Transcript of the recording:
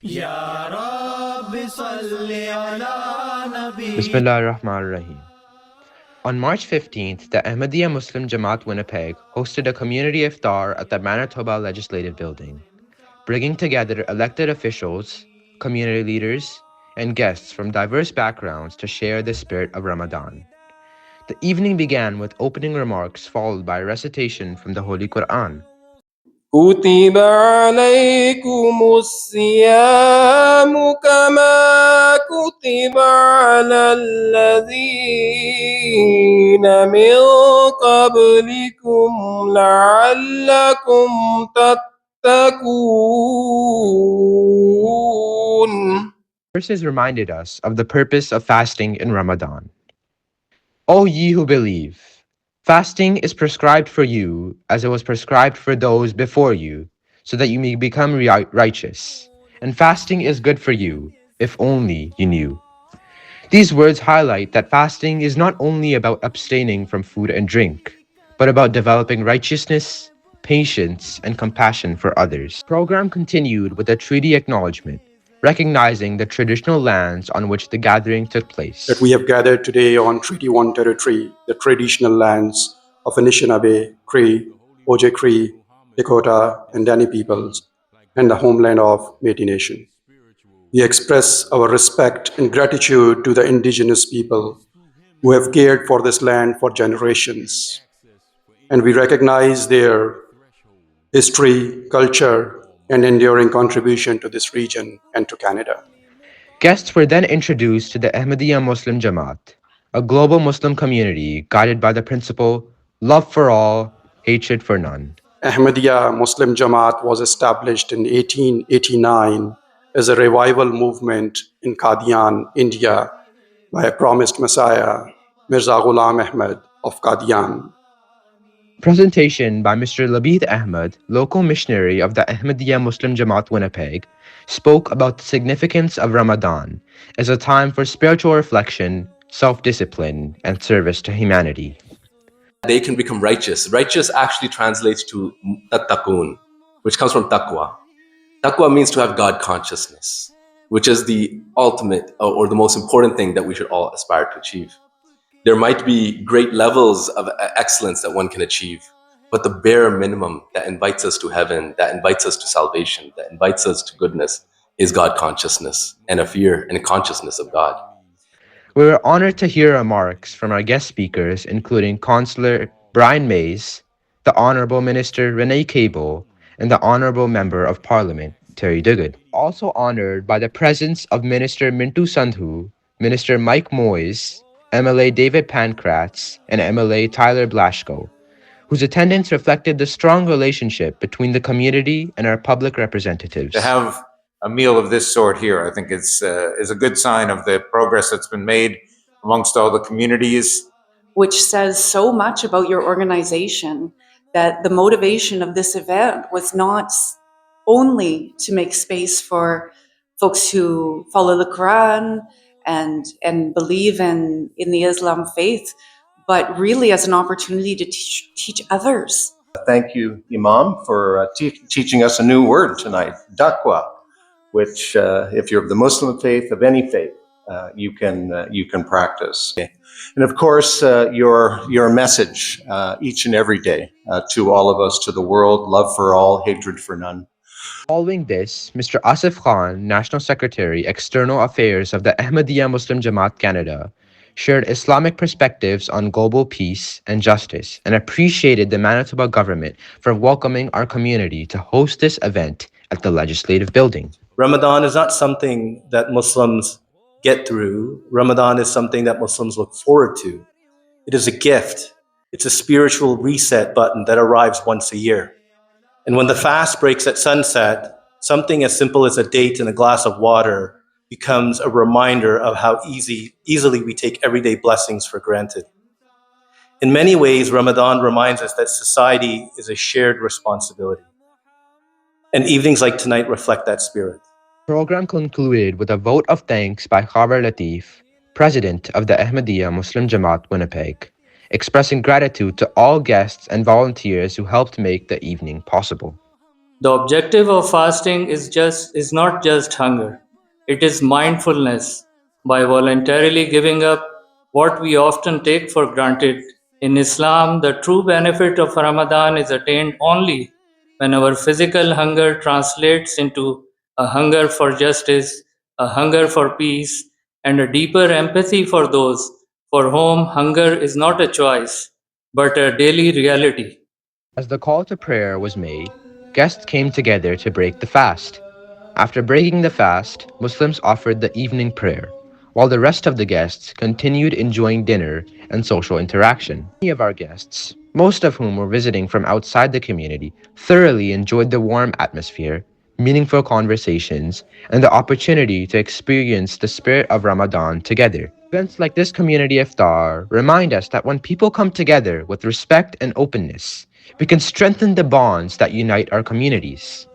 Ya Rabbi salli ala nabi. Bismillah ar-Rahman ar-Rahim. On March 15th, the Ahmadiyya Muslim Jama'at Winnipeg hosted a community iftar at the Manitoba Legislative Building, bringing together elected officials, community leaders, and guests from diverse backgrounds to share the spirit of Ramadan. The evening began with opening remarks followed by a recitation from the Holy Qur'an. كتب عليكم الصيام كما كتب على الذين من قبلكم لعلكم تتقون. Verses reminded us of the purpose of fasting in Ramadan. O ye who believe, fasting is prescribed for you as it was prescribed for those before you, so that you may become righteous. And fasting is good for you, if only you knew. These words highlight that fasting is not only about abstaining from food and drink, but about developing righteousness, patience, and compassion for others. The program continued with a treaty acknowledgement, recognizing the traditional lands on which the gathering took place. That we have gathered today on Treaty 1 territory, the traditional lands of Anishinaabe, Cree, Ojibwe Cree, Dakota, and Dani peoples, and the homeland of Métis Nation. We express our respect and gratitude to the indigenous people who have cared for this land for generations. And we recognize their history, culture, and enduring contribution to this region and to Canada. Guests were then introduced to the Ahmadiyya Muslim Jama'at, a global Muslim community guided by the principle, love for all, hatred for none. Ahmadiyya Muslim Jama'at was established in 1889 as a revival movement in Qadian, India, by a promised Messiah, Mirza Ghulam Ahmad of Qadian. Presentation by Mr. Labid Ahmad, local missionary of the Ahmadiyya Muslim Jama'at Winnipeg, spoke about the significance of Ramadan as a time for spiritual reflection, self-discipline, and service to humanity. They can become righteous. Righteous actually translates to tattaqun, which comes from taqwa. Taqwa means to have God consciousness, which is the ultimate or the most important thing that we should all aspire to achieve. There might be great levels of excellence that one can achieve, but the bare minimum that invites us to heaven, that invites us to salvation, that invites us to goodness is God consciousness and a fear and a consciousness of God. We were honored to hear remarks from our guest speakers, including Councillor Brian Mays, the Honourable Minister Renee Cable, and the Honourable Member of Parliament, Terry Duguid. Also honored by the presence of Minister Mintu Sandhu, Minister Mike Moyes, MLA David Pankratz, and MLA Tyler Blaschko, whose attendance reflected the strong relationship between the community and our public representatives. To have a meal of this sort here, I think is a good sign of the progress that's been made amongst all the communities. Which says so much about your organization, that the motivation of this event was not only to make space for folks who follow the Quran and believe in the Islam faith, but really as an opportunity to teach others. Thank you, Imam, for teaching us a new word tonight, taqwa, which if you're of the Muslim faith, of any faith, you can practice. And of course, your message each and every day to all of us, to the world, love for all, hatred for none. Following this, Mr. Asif Khan, National Secretary, External Affairs of the Ahmadiyya Muslim Jamaat Canada, shared Islamic perspectives on global peace and justice and appreciated the Manitoba government for welcoming our community to host this event at the Legislative Building. Ramadan is not something that Muslims get through. Ramadan is something that Muslims look forward to. It is a gift. It's a spiritual reset button that arrives once a year. And when the fast breaks at sunset, something as simple as a date and a glass of water becomes a reminder of how easily we take everyday blessings for granted. In many ways, Ramadan reminds us that society is a shared responsibility. And evenings like tonight reflect that spirit. The program concluded with a vote of thanks by Khabar Latif, President of the Ahmadiyya Muslim Jamaat Winnipeg, expressing gratitude to all guests and volunteers who helped make the evening possible. The objective of fasting is not just hunger. It is mindfulness. By voluntarily giving up what we often take for granted, in Islam, the true benefit of Ramadan is attained only when our physical hunger translates into a hunger for justice, a hunger for peace, and a deeper empathy for those for whom hunger is not a choice, but a daily reality. As the call to prayer was made, guests came together to break the fast. After breaking the fast, Muslims offered the evening prayer, while the rest of the guests continued enjoying dinner and social interaction. Many of our guests, most of whom were visiting from outside the community, thoroughly enjoyed the warm atmosphere, meaningful conversations, and the opportunity to experience the spirit of Ramadan together. Events like this Community Iftar remind us that when people come together with respect and openness, we can strengthen the bonds that unite our communities.